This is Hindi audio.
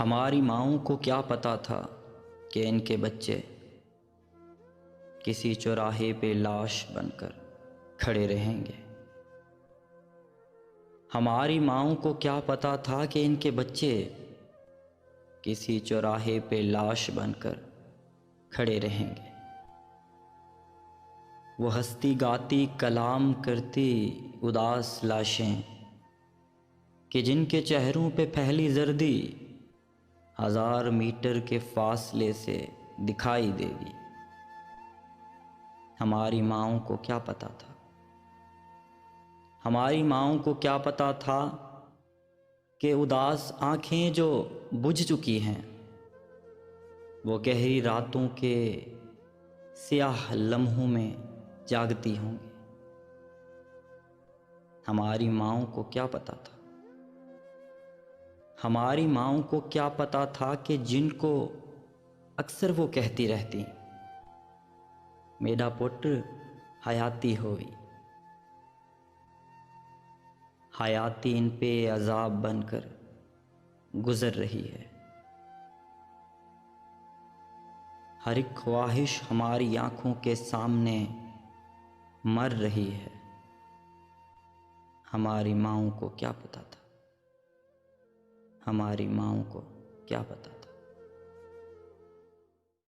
हमारी माँओं को क्या पता था कि इनके बच्चे किसी चौराहे पे लाश बनकर खड़े रहेंगे। हमारी माँओं को क्या पता था कि इनके बच्चे किसी चौराहे पे लाश बनकर खड़े रहेंगे। वो हंसती गाती कलाम करती उदास लाशें कि जिनके चेहरों पे पहली जर्दी 1000 मीटर के फासले से दिखाई देगी। हमारी माँओं को क्या पता था, हमारी माँओं को क्या पता था कि उदास आँखें जो बुझ चुकी हैं वो गहरी रातों के स्याह लम्हों में जागती होंगी। हमारी माँओं को क्या पता था, हमारी माँओं को क्या पता था कि जिनको अक्सर वो कहती रहती मेरा पुत्र हयाती होई, हयाती इन पे अजाब बनकर गुजर रही है। हर एक ख्वाहिश हमारी आंखों के सामने मर रही है। हमारी माँओं को क्या पता था, हमारी माँओं को क्या पता था।